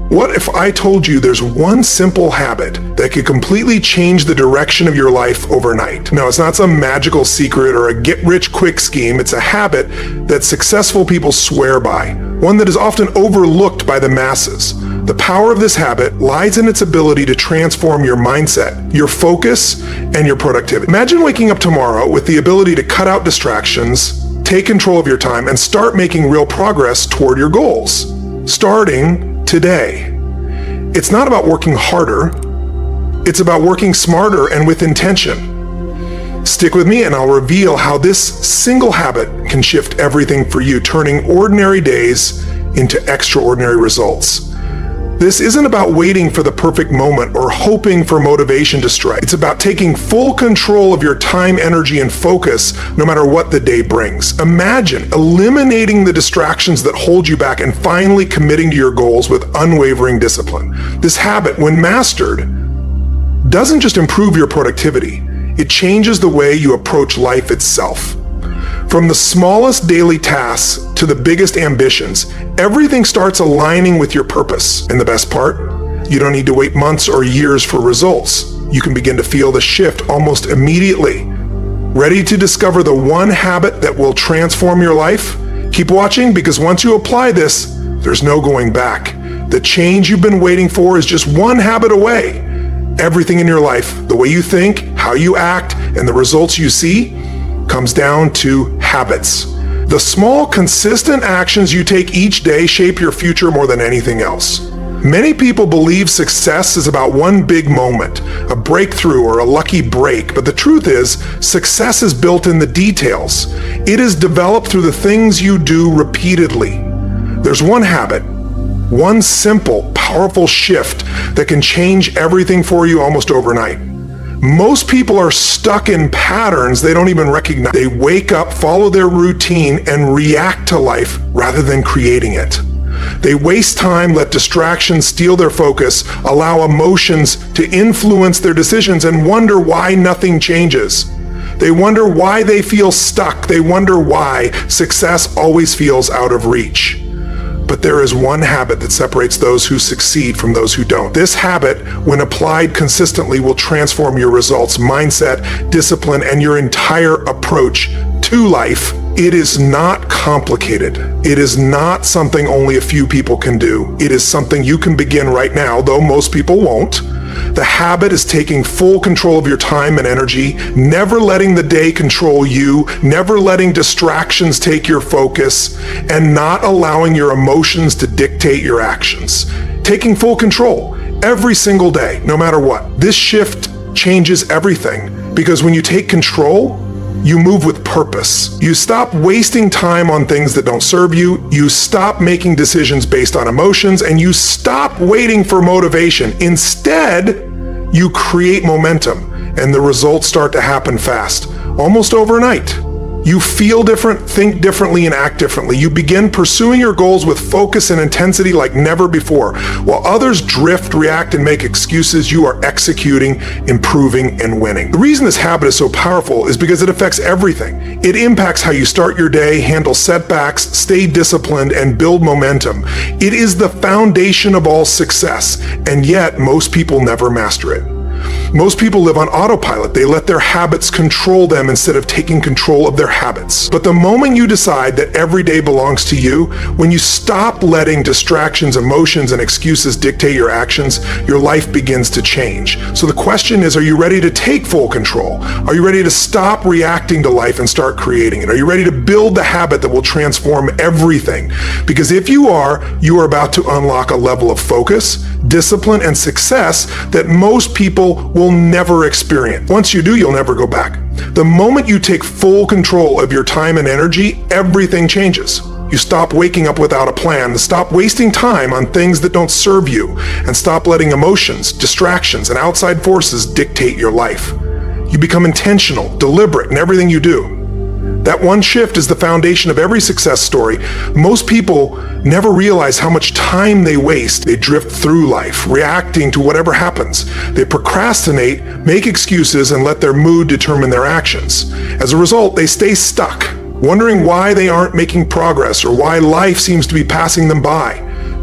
What if I told you there's one simple habit that could completely change the direction of your life overnight? No, it's not some magical secret or a get-rich-quick scheme. It's a habit that successful people swear by, one that is often overlooked by the masses. The power of this habit lies in its ability to transform your mindset, your focus, and your productivity. Imagine waking up tomorrow with the ability to cut out distractions, take control of your time, and start making real progress toward your goals. Starting today. It's not about working harder, it's about working smarter and with intention. Stick with me and I'll reveal how this single habit can shift everything for you, turning ordinary days into extraordinary results. This isn't about waiting for the perfect moment or hoping for motivation to strike. It's about taking full control of your time, energy, and focus no matter what the day brings. Imagine eliminating the distractions that hold you back and finally committing to your goals with unwavering discipline. This habit, when mastered, doesn't just improve your productivity, it changes the way you approach life itself. From the smallest daily tasks to the biggest ambitions, everything starts aligning with your purpose. And the best part? You don't need to wait months or years for results. You can begin to feel the shift almost immediately. Ready to discover the one habit that will transform your life? Keep watching, because once you apply this, there's no going back. The change you've been waiting for is just one habit away. Everything in your life, the way you think, how you act, and the results you see, comes down to habits. The small, consistent actions you take each day shape your future more than anything else. Many people believe success is about one big moment, a breakthrough or a lucky break, but the truth is, success is built in the details. It is developed through the things you do repeatedly. There's one habit, one simple, powerful shift that can change everything for you almost overnight. Most people are stuck in patterns they don't even recognize. They wake up, follow their routine, and react to life rather than creating it. They waste time, let distractions steal their focus, allow emotions to influence their decisions, and wonder why nothing changes. They wonder why they feel stuck. They wonder why success always feels out of reach. But there is one habit that separates those who succeed from those who don't. This habit, when applied consistently, will transform your results, mindset, discipline, and your entire approach to life. It is not complicated. It is not something only a few people can do. It is something you can begin right now, though most people won't. The habit is taking full control of your time and energy, never letting the day control you, never letting distractions take your focus, and not allowing your emotions to dictate your actions. Taking full control every single day, no matter what. This shift changes everything, because when you take control, you move with purpose. You stop wasting time on things that don't serve you. You stop making decisions based on emotions, and you stop waiting for motivation. Instead, you create momentum, and the results start to happen fast, almost overnight. You feel different, think differently, and act differently. You begin pursuing your goals with focus and intensity like never before. While others drift, react, and make excuses, you are executing, improving, and winning. The reason this habit is so powerful is because it affects everything. It impacts how you start your day, handle setbacks, stay disciplined, and build momentum. It is the foundation of all success, and yet most people never master it. Most people live on autopilot. They let their habits control them instead of taking control of their habits. But the moment you decide that every day belongs to you, when you stop letting distractions, emotions, and excuses dictate your actions, your life begins to change. So the question is, are you ready to take full control? Are you ready to stop reacting to life and start creating it? Are you ready to build the habit that will transform everything? Because if you are about to unlock a level of focus, discipline, and success that most people will never experience. Once you do, you'll never go back. The moment you take full control of your time and energy, everything changes. You stop waking up without a plan, stop wasting time on things that don't serve you, and stop letting emotions, distractions, and outside forces dictate your life. You become intentional, deliberate in everything you do. That one shift is the foundation of every success story. Most people never realize how much time they waste. They drift through life, reacting to whatever happens. They procrastinate, make excuses, and let their mood determine their actions. As a result, they stay stuck, wondering why they aren't making progress or why life seems to be passing them by.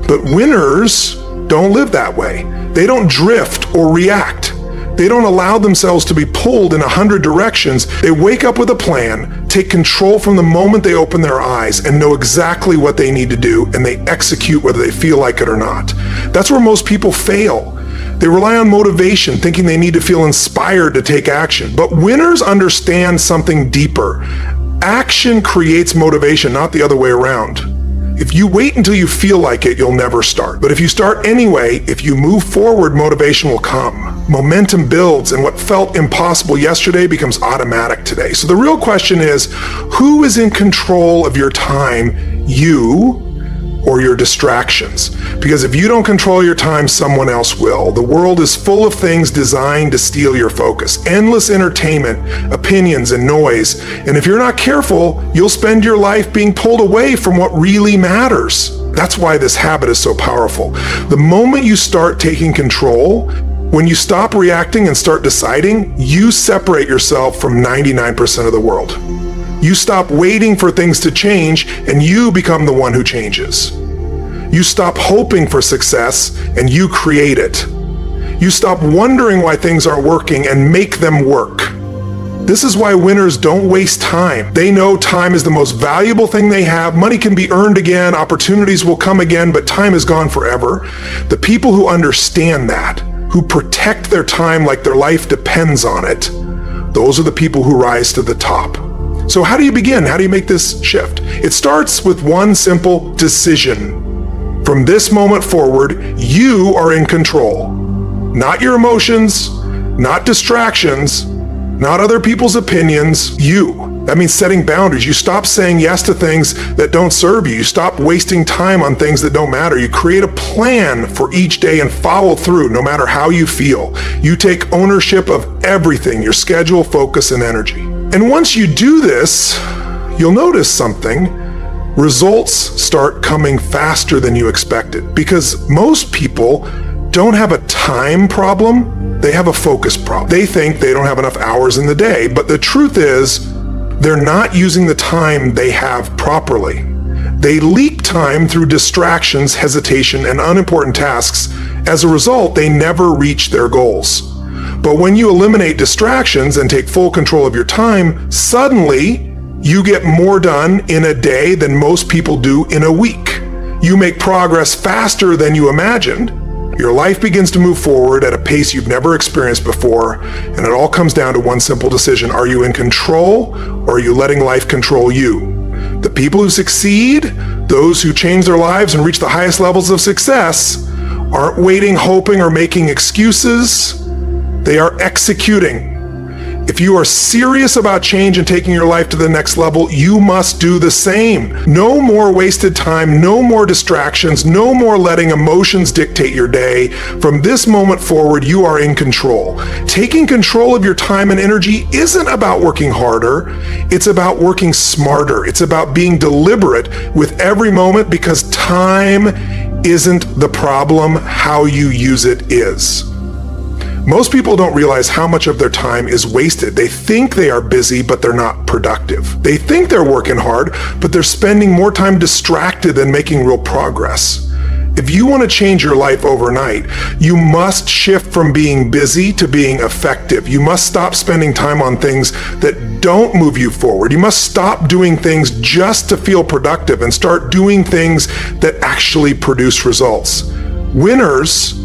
But winners don't live that way. They don't drift or react. They don't allow themselves to be pulled in 100 directions. They wake up with a plan, take control from the moment they open their eyes, and know exactly what they need to do, and they execute whether they feel like it or not. That's where most people fail. They rely on motivation, thinking they need to feel inspired to take action. But winners understand something deeper. Action creates motivation, not the other way around. If you wait until you feel like it, you'll never start. But if you start anyway, if you move forward, motivation will come. Momentum builds, and what felt impossible yesterday becomes automatic today. So the real question is, who is in control of your time, you or your distractions? Because if you don't control your time, someone else will. The world is full of things designed to steal your focus. Endless entertainment, opinions, and noise. And if you're not careful, you'll spend your life being pulled away from what really matters. That's why this habit is so powerful. The moment you start taking control, when you stop reacting and start deciding, you separate yourself from 99% of the world. You stop waiting for things to change, and you become the one who changes. You stop hoping for success, and you create it. You stop wondering why things aren't working and make them work. This is why winners don't waste time. They know time is the most valuable thing they have. Money can be earned again, opportunities will come again, but time is gone forever. The people who understand that, who protect their time like their life depends on it, those are the people who rise to the top. So how do you begin? How do you make this shift? It starts with one simple decision. From this moment forward, you are in control. Not your emotions, not distractions, not other people's opinions, you. That means setting boundaries. You stop saying yes to things that don't serve you. You stop wasting time on things that don't matter. You create a plan for each day and follow through no matter how you feel. You take ownership of everything, your schedule, focus, and energy. And once you do this, you'll notice something. Results start coming faster than you expected, because most people don't have a time problem, they have a focus problem. They think they don't have enough hours in the day, but the truth is, they're not using the time they have properly. They leak time through distractions, hesitation, and unimportant tasks. As a result, they never reach their goals. But when you eliminate distractions and take full control of your time, suddenly you get more done in a day than most people do in a week. You make progress faster than you imagined. Your life begins to move forward at a pace you've never experienced before, and it all comes down to one simple decision. Are you in control, or are you letting life control you? The people who succeed, those who change their lives and reach the highest levels of success, aren't waiting, hoping, or making excuses. They are executing. If you are serious about change and taking your life to the next level, you must do the same. No more wasted time, no more distractions, no more letting emotions dictate your day. From this moment forward, you are in control. Taking control of your time and energy isn't about working harder. It's about working smarter. It's about being deliberate with every moment, because time isn't the problem. How you use it is. Most people don't realize how much of their time is wasted. They think they are busy, but they're not productive. They think they're working hard, but they're spending more time distracted than making real progress. If you want to change your life overnight, you must shift from being busy to being effective. You must stop spending time on things that don't move you forward. You must stop doing things just to feel productive and start doing things that actually produce results. Winners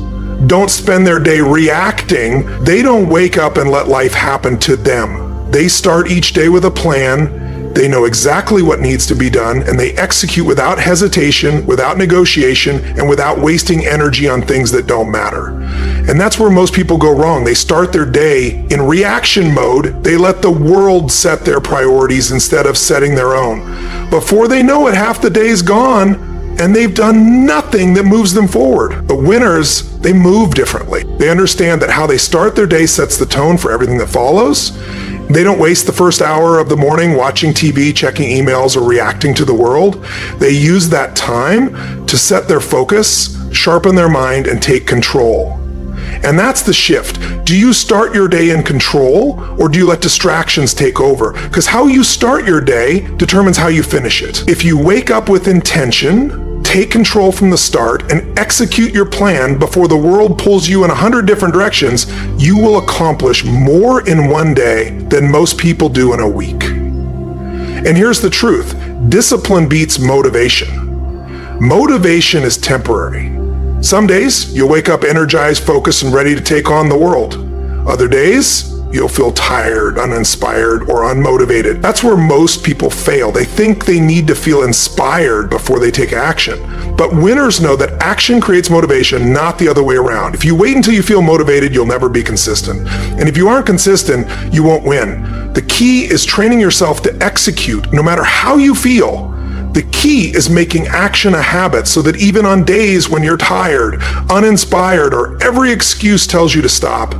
don't spend their day reacting. They don't wake up and let life happen to them. They start each day with a plan. They know exactly what needs to be done, and they execute without hesitation, without negotiation, and without wasting energy on things that don't matter. And that's where most people go wrong. They start their day in reaction mode. They let the world set their priorities instead of setting their own. Before they know it, half the day is gone, and they've done nothing that moves them forward. But winners, they move differently. They understand that how they start their day sets the tone for everything that follows. They don't waste the first hour of the morning watching TV, checking emails, or reacting to the world. They use that time to set their focus, sharpen their mind, and take control. And that's the shift. Do you start your day in control, or do you let distractions take over? Because how you start your day determines how you finish it. If you wake up with intention, take control from the start and execute your plan before the world pulls you in 100 different directions, you will accomplish more in one day than most people do in a week. And here's the truth. Discipline beats motivation. Motivation is temporary. Some days, you'll wake up energized, focused, and ready to take on the world. Other days, you'll feel tired, uninspired, or unmotivated. That's where most people fail. They think they need to feel inspired before they take action. But winners know that action creates motivation, not the other way around. If you wait until you feel motivated, you'll never be consistent. And if you aren't consistent, you won't win. The key is training yourself to execute, no matter how you feel. The key is making action a habit so that even on days when you're tired, uninspired, or every excuse tells you to stop,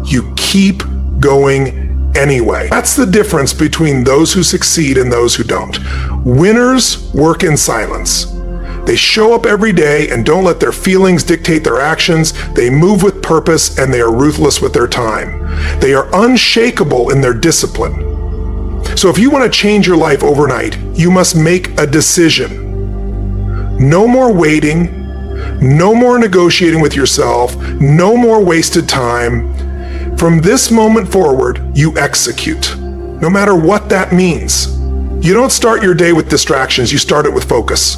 you keep going anyway. That's the difference between those who succeed and those who don't. Winners work in silence. They show up every day and don't let their feelings dictate their actions. They move with purpose and they are ruthless with their time. They are unshakable in their discipline. So if you want to change your life overnight, you must make a decision. No more waiting, no more negotiating with yourself, no more wasted time. From this moment forward, you execute, no matter what that means. You don't start your day with distractions, you start it with focus.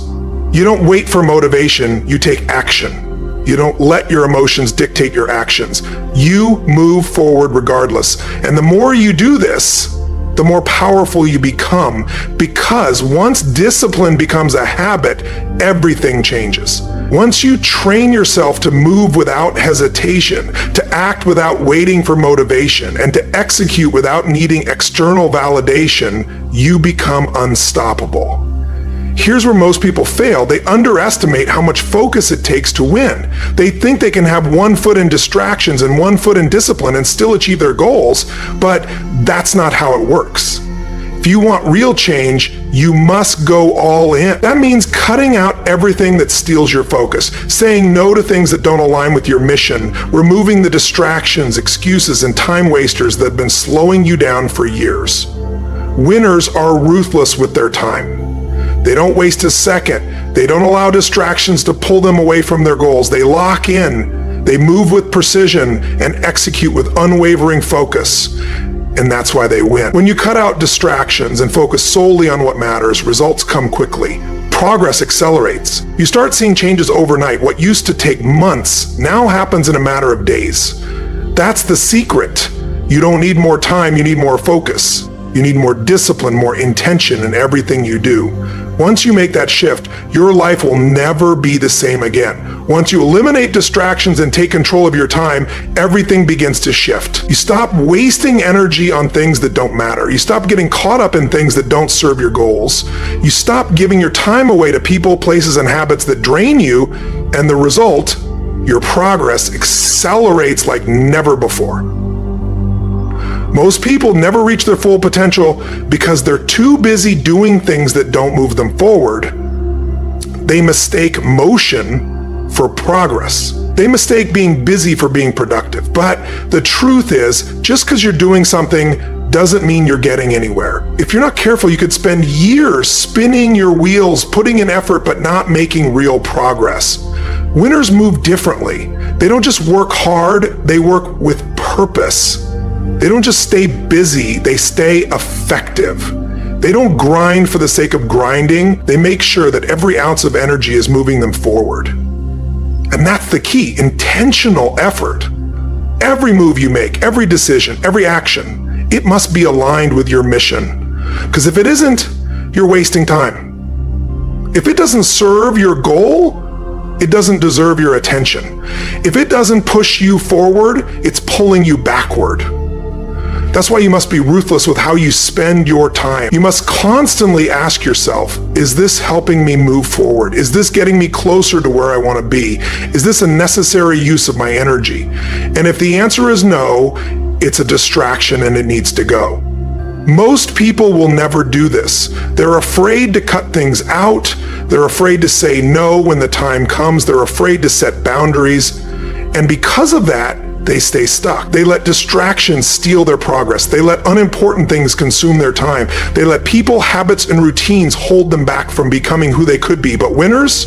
You don't wait for motivation, you take action. You don't let your emotions dictate your actions. You move forward regardless. And the more you do this, the more powerful you become, because once discipline becomes a habit, everything changes. Once you train yourself to move without hesitation, to act without waiting for motivation, and to execute without needing external validation, you become unstoppable. Here's where most people fail. They underestimate how much focus it takes to win. They think they can have one foot in distractions and one foot in discipline and still achieve their goals, but that's not how it works. If you want real change, you must go all in. That means cutting out everything that steals your focus, saying no to things that don't align with your mission, removing the distractions, excuses, and time wasters that have been slowing you down for years. Winners are ruthless with their time. They don't waste a second. They don't allow distractions to pull them away from their goals. They lock in. They move with precision and execute with unwavering focus. And that's why they win. When you cut out distractions and focus solely on what matters, results come quickly. Progress accelerates. You start seeing changes overnight. What used to take months now happens in a matter of days. That's the secret. You don't need more time, you need more focus. You need more discipline, more intention in everything you do. Once you make that shift, your life will never be the same again. Once you eliminate distractions and take control of your time, everything begins to shift. You stop wasting energy on things that don't matter. You stop getting caught up in things that don't serve your goals. You stop giving your time away to people, places, and habits that drain you, and the result, your progress accelerates like never before. Most people never reach their full potential because they're too busy doing things that don't move them forward. They mistake motion for progress. They mistake being busy for being productive. But the truth is, just because you're doing something doesn't mean you're getting anywhere. If you're not careful, you could spend years spinning your wheels, putting in effort, but not making real progress. Winners move differently. They don't just work hard, they work with purpose. They don't just stay busy, they stay effective. They don't grind for the sake of grinding. They make sure that every ounce of energy is moving them forward. And that's the key, intentional effort. Every move you make, every decision, every action, it must be aligned with your mission. Because if it isn't, you're wasting time. If it doesn't serve your goal, it doesn't deserve your attention. If it doesn't push you forward, it's pulling you backward. That's why you must be ruthless with how you spend your time. You must constantly ask yourself, is this helping me move forward? Is this getting me closer to where I want to be? Is this a necessary use of my energy? And if the answer is no, it's a distraction and it needs to go. Most people will never do this. They're afraid to cut things out. They're afraid to say no when the time comes. They're afraid to set boundaries. And because of that, they stay stuck. They let distractions steal their progress. They let unimportant things consume their time. They let people, habits, and routines hold them back from becoming who they could be. But winners,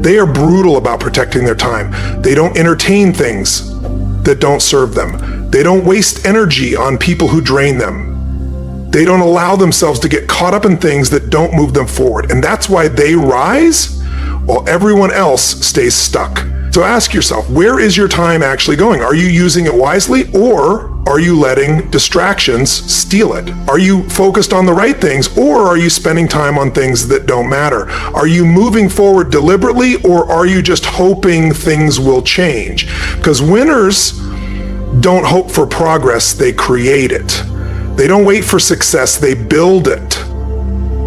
They are brutal about protecting their time. They don't entertain things that don't serve them. They don't waste energy on people who drain them. They don't allow themselves to get caught up in things that don't move them forward. And that's why they rise while everyone else stays stuck. So ask yourself, where is your time actually going? Are you using it wisely, or are you letting distractions steal it? Are you focused on the right things, or are you spending time on things that don't matter? Are you moving forward deliberately, or are you just hoping things will change? Because winners don't hope for progress, they create it. They don't wait for success, they build it.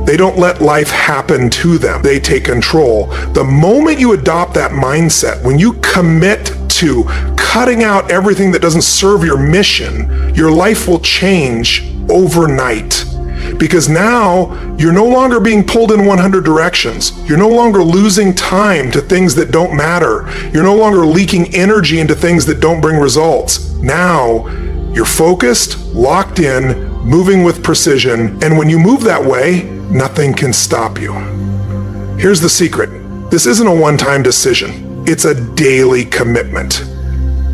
They don't let life happen to them. They take control. The moment you adopt that mindset, when you commit to cutting out everything that doesn't serve your mission, your life will change overnight. Because now you're no longer being pulled in 100 directions. You're no longer losing time to things that don't matter. You're no longer leaking energy into things that don't bring results. Now you're focused, locked in, moving with precision, and when you move that way, nothing can stop you. Here's the secret. This isn't a one-time decision. It's a daily commitment.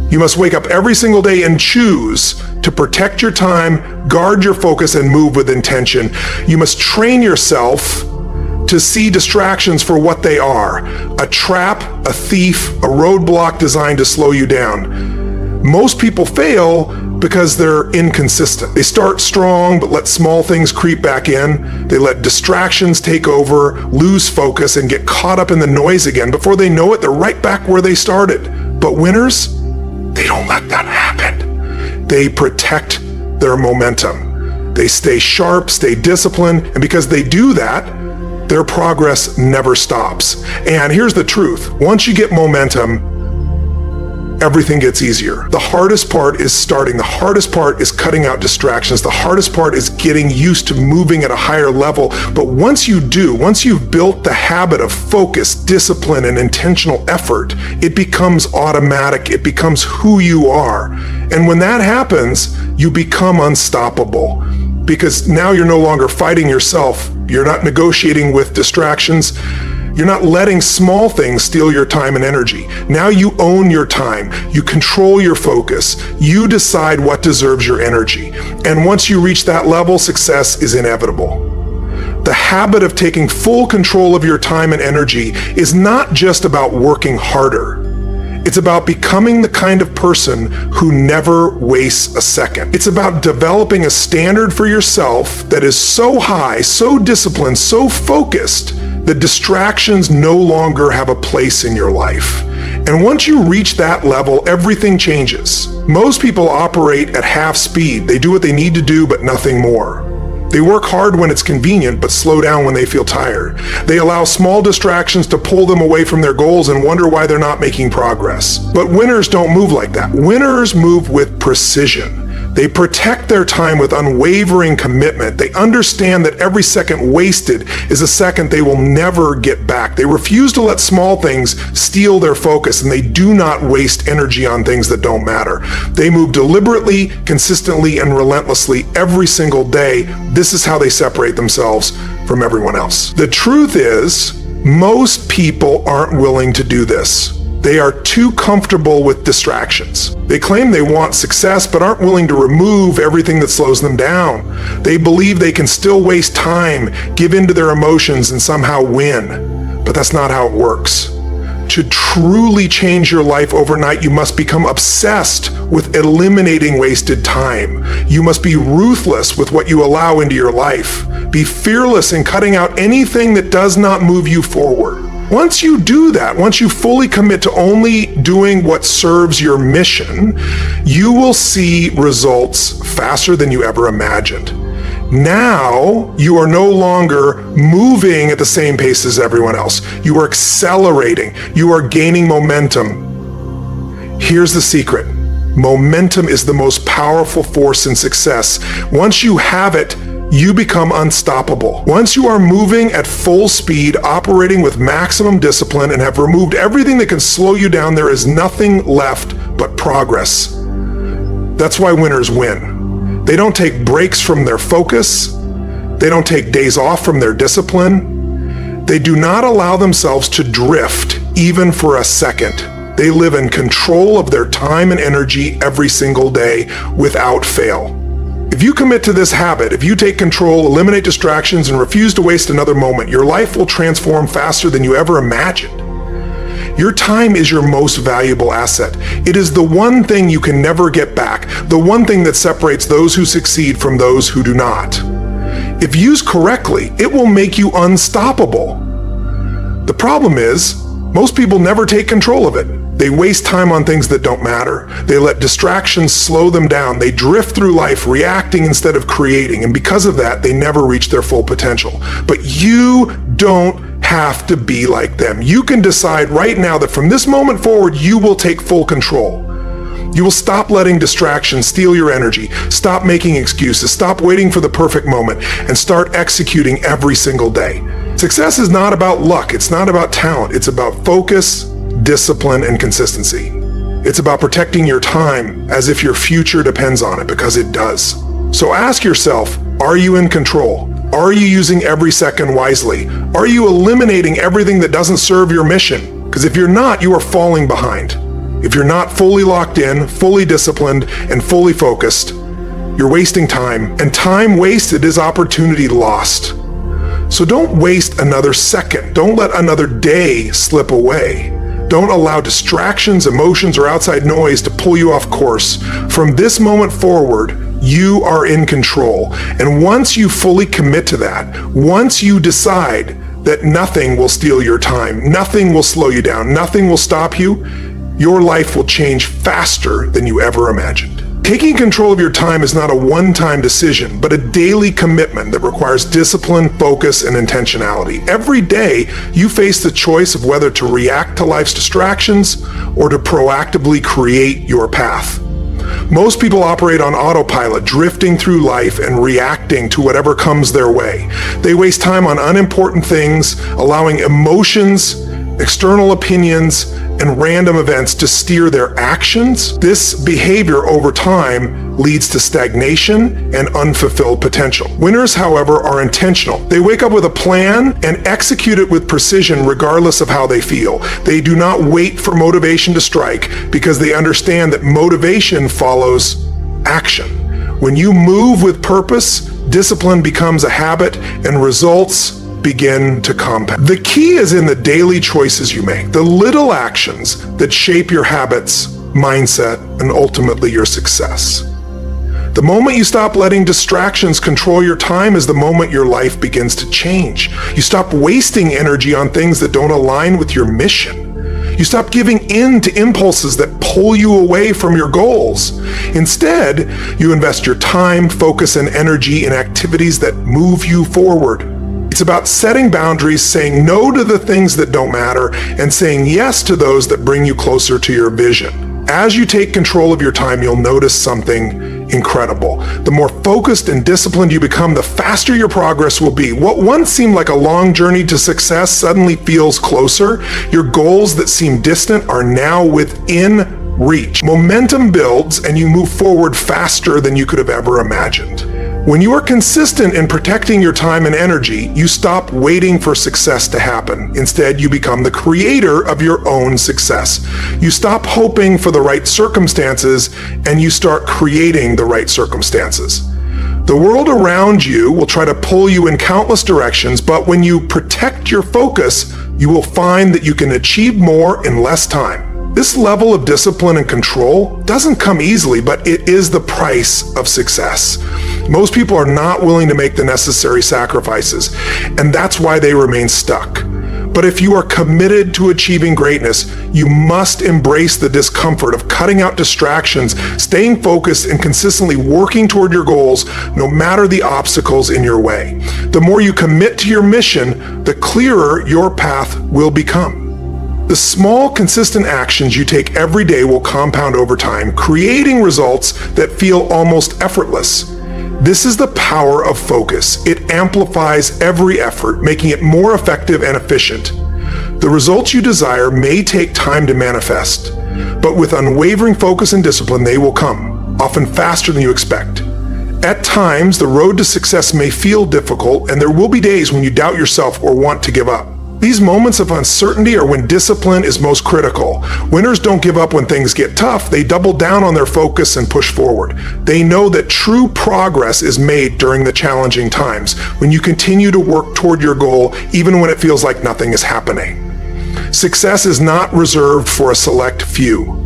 You must wake up every single day and choose to protect your time, guard your focus, and move with intention. You must train yourself to see distractions for what they are: a trap, a thief, a roadblock designed to slow you down. Most people fail because they're inconsistent. They start strong, but let small things creep back in. They let distractions take over, lose focus, and get caught up in the noise again. Before they know it, they're right back where they started. But winners, they don't let that happen. They protect their momentum. They stay sharp, stay disciplined, and because they do that, their progress never stops. And here's the truth. Once you get momentum, everything gets easier. The hardest part is starting. The hardest part is cutting out distractions. The hardest part is getting used to moving at a higher level. But once you do, once you've built the habit of focus, discipline, and intentional effort, it becomes automatic. It becomes who you are. And when that happens, you become unstoppable. Because now you're no longer fighting yourself. You're not negotiating with distractions. You're not letting small things steal your time and energy. Now you own your time. You control your focus. You decide what deserves your energy. And once you reach that level, success is inevitable. The habit of taking full control of your time and energy is not just about working harder. It's about becoming the kind of person who never wastes a second. It's about developing a standard for yourself that is so high, so disciplined, so focused that distractions no longer have a place in your life. And once you reach that level, everything changes. Most people operate at half speed. They do what they need to do, but nothing more. They work hard when it's convenient, but slow down when they feel tired. They allow small distractions to pull them away from their goals and wonder why they're not making progress. But winners don't move like that. Winners move with precision. They protect their time with unwavering commitment. They understand that every second wasted is a second they will never get back. They refuse to let small things steal their focus, and they do not waste energy on things that don't matter. They move deliberately, consistently, and relentlessly every single day. This is how they separate themselves from everyone else. The truth is, most people aren't willing to do this. They are too comfortable with distractions. They claim they want success, but aren't willing to remove everything that slows them down. They believe they can still waste time, give in to their emotions, and somehow win. But that's not how it works. To truly change your life overnight, you must become obsessed with eliminating wasted time. You must be ruthless with what you allow into your life. Be fearless in cutting out anything that does not move you forward. Once you do that, once you fully commit to only doing what serves your mission, you will see results faster than you ever imagined. Now, you are no longer moving at the same pace as everyone else. You are accelerating. You are gaining momentum. Here's the secret. Momentum is the most powerful force in success. Once you have it, you become unstoppable. Once you are moving at full speed, operating with maximum discipline, and have removed everything that can slow you down, there is nothing left but progress. That's why winners win. They don't take breaks from their focus. They don't take days off from their discipline. They do not allow themselves to drift even for a second. They live in control of their time and energy every single day without fail. If you commit to this habit, if you take control, eliminate distractions, and refuse to waste another moment, your life will transform faster than you ever imagined. Your time is your most valuable asset. It is the one thing you can never get back, the one thing that separates those who succeed from those who do not. If used correctly, it will make you unstoppable. The problem is, most people never take control of it. They waste time on things that don't matter. They let distractions slow them down. They drift through life reacting instead of creating, and because of that, they never reach their full potential. But you don't have to be like them. You can decide right now that from this moment forward, you will take full control. You will stop letting distractions steal your energy, stop making excuses, stop waiting for the perfect moment, and start executing every single day. Success is not about luck. It's not about talent. It's about focus, discipline, and consistency. It's about protecting your time as if your future depends on it, because it does. So ask yourself, are you in control? Are you using every second wisely? Are you eliminating everything that doesn't serve your mission? Because if you're not, you are falling behind. If you're not fully locked in, fully disciplined, and fully focused, you're wasting time, and time wasted is opportunity lost. So don't waste another second. Don't let another day slip away. Don't allow distractions, emotions, or outside noise to pull you off course. From this moment forward, you are in control. And once you fully commit to that, once you decide that nothing will steal your time, nothing will slow you down, nothing will stop you, your life will change faster than you ever imagined. Taking control of your time is not a one-time decision, but a daily commitment that requires discipline, focus, and intentionality. Every day, you face the choice of whether to react to life's distractions or to proactively create your path. Most people operate on autopilot, drifting through life and reacting to whatever comes their way. They waste time on unimportant things, allowing emotions, external opinions, and random events to steer their actions. This behavior over time leads to stagnation and unfulfilled potential. Winners, however, are intentional. They wake up with a plan and execute it with precision regardless of how they feel. They do not wait for motivation to strike because they understand that motivation follows action. When you move with purpose, discipline becomes a habit and results begin to compound. The key is in the daily choices you make, the little actions that shape your habits, mindset, and ultimately your success. The moment you stop letting distractions control your time is the moment your life begins to change. You stop wasting energy on things that don't align with your mission. You stop giving in to impulses that pull you away from your goals. Instead, you invest your time, focus, and energy in activities that move you forward. It's about setting boundaries, saying no to the things that don't matter, and saying yes to those that bring you closer to your vision. As you take control of your time, you'll notice something incredible. The more focused and disciplined you become, the faster your progress will be. What once seemed like a long journey to success suddenly feels closer. Your goals that seem distant are now within reach. Momentum builds and you move forward faster than you could have ever imagined. When you are consistent in protecting your time and energy, you stop waiting for success to happen. Instead, you become the creator of your own success. You stop hoping for the right circumstances and you start creating the right circumstances. The world around you will try to pull you in countless directions, but when you protect your focus, you will find that you can achieve more in less time. This level of discipline and control doesn't come easily, but it is the price of success. Most people are not willing to make the necessary sacrifices, and that's why they remain stuck. But if you are committed to achieving greatness, you must embrace the discomfort of cutting out distractions, staying focused, and consistently working toward your goals, no matter the obstacles in your way. The more you commit to your mission, the clearer your path will become. The small, consistent actions you take every day will compound over time, creating results that feel almost effortless. This is the power of focus. It amplifies every effort, making it more effective and efficient. The results you desire may take time to manifest, but with unwavering focus and discipline, they will come, often faster than you expect. At times, the road to success may feel difficult, and there will be days when you doubt yourself or want to give up. These moments of uncertainty are when discipline is most critical. Winners don't give up when things get tough. They double down on their focus and push forward. They know that true progress is made during the challenging times, when you continue to work toward your goal even when it feels like nothing is happening. Success is not reserved for a select few.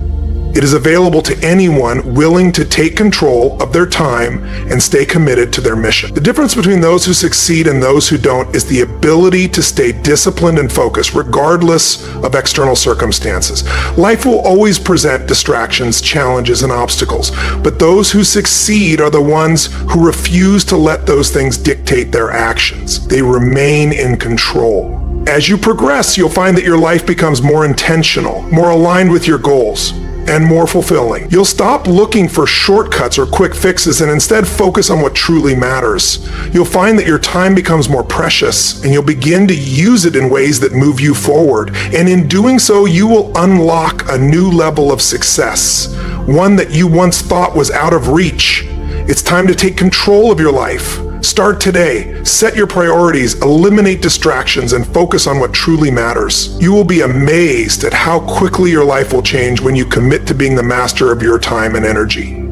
It is available to anyone willing to take control of their time and stay committed to their mission. The difference between those who succeed and those who don't is the ability to stay disciplined and focused regardless of external circumstances. Life will always present distractions, challenges, and obstacles, but those who succeed are the ones who refuse to let those things dictate their actions. They remain in control. As you progress, you'll find that your life becomes more intentional, more aligned with your goals, and more fulfilling. You'll stop looking for shortcuts or quick fixes and instead focus on what truly matters. You'll find that your time becomes more precious and you'll begin to use it in ways that move you forward. And in doing so, you will unlock a new level of success, one that you once thought was out of reach. It's time to take control of your life. Start today. Set your priorities, eliminate distractions, and focus on what truly matters. You will be amazed at how quickly your life will change when you commit to being the master of your time and energy.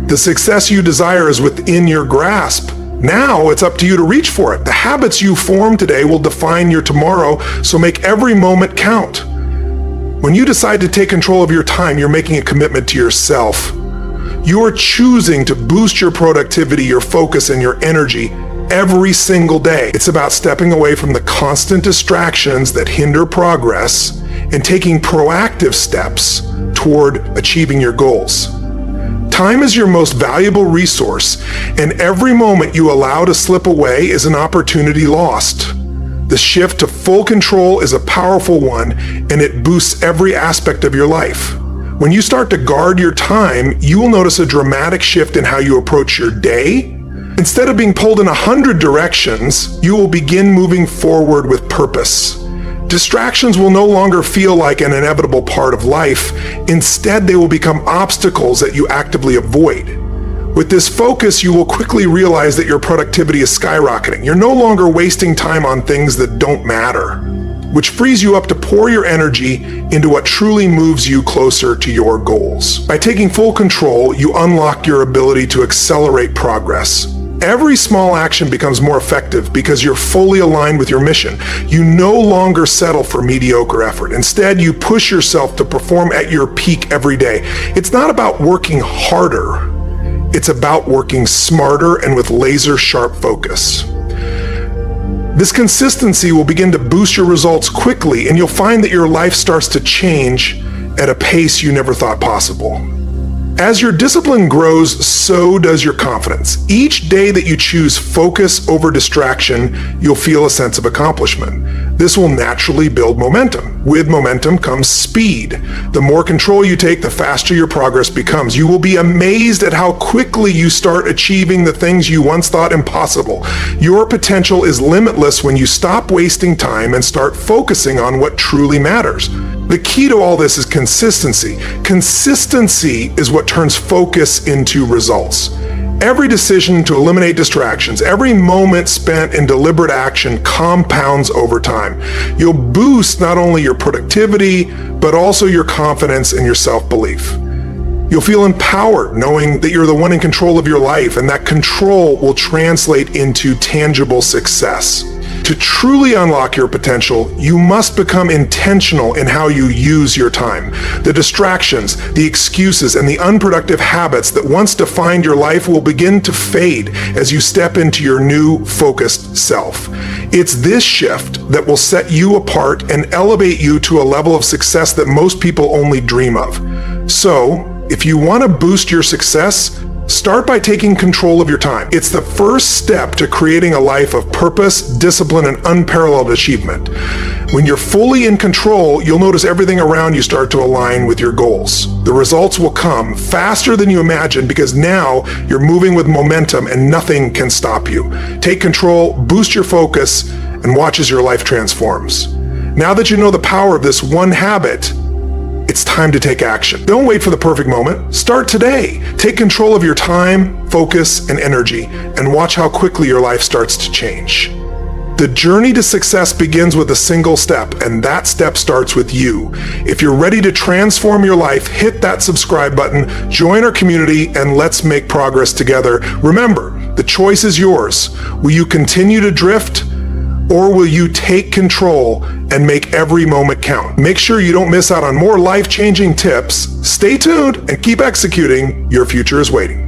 The success you desire is within your grasp. Now it's up to you to reach for it. The habits you form today will define your tomorrow, so make every moment count. When you decide to take control of your time, you're making a commitment to yourself. You are choosing to boost your productivity, your focus, and your energy every single day. It's about stepping away from the constant distractions that hinder progress and taking proactive steps toward achieving your goals. Time is your most valuable resource, and every moment you allow to slip away is an opportunity lost. The shift to full control is a powerful one, and it boosts every aspect of your life. When you start to guard your time, you will notice a dramatic shift in how you approach your day. Instead of being pulled in 100 directions, you will begin moving forward with purpose. Distractions will no longer feel like an inevitable part of life. Instead, they will become obstacles that you actively avoid. With this focus, you will quickly realize that your productivity is skyrocketing. You're no longer wasting time on things that don't matter, which frees you up to pour your energy into what truly moves you closer to your goals. By taking full control, you unlock your ability to accelerate progress. Every small action becomes more effective because you're fully aligned with your mission. You no longer settle for mediocre effort. Instead, you push yourself to perform at your peak every day. It's not about working harder. It's about working smarter and with laser-sharp focus. This consistency will begin to boost your results quickly, and you'll find that your life starts to change at a pace you never thought possible. As your discipline grows, so does your confidence. Each day that you choose focus over distraction, you'll feel a sense of accomplishment. This will naturally build momentum. With momentum comes speed. The more control you take, the faster your progress becomes. You will be amazed at how quickly you start achieving the things you once thought impossible. Your potential is limitless when you stop wasting time and start focusing on what truly matters. The key to all this is consistency. Consistency is what turns focus into results. Every decision to eliminate distractions, every moment spent in deliberate action compounds over time. You'll boost not only your productivity, but also your confidence and your self-belief. You'll feel empowered knowing that you're the one in control of your life, and that control will translate into tangible success. To truly unlock your potential, you must become intentional in how you use your time. The distractions, the excuses, and the unproductive habits that once defined your life will begin to fade as you step into your new, focused self. It's this shift that will set you apart and elevate you to a level of success that most people only dream of. So, if you want to boost your success, start by taking control of your time. It's the first step to creating a life of purpose, discipline, and unparalleled achievement. When you're fully in control, you'll notice everything around you start to align with your goals. The results will come faster than you imagined because now you're moving with momentum and nothing can stop you. Take control, boost your focus, and watch as your life transforms. Now that you know the power of this one habit, it's time to take action. Don't wait for the perfect moment. Start today. Take control of your time, focus, and energy, and watch how quickly your life starts to change. The journey to success begins with a single step, and that step starts with you. If you're ready to transform your life, hit that subscribe button, join our community, and let's make progress together. Remember, the choice is yours. Will you continue to drift, or will you take control and make every moment count? Make sure you don't miss out on more life-changing tips. Stay tuned and keep executing. Your future is waiting.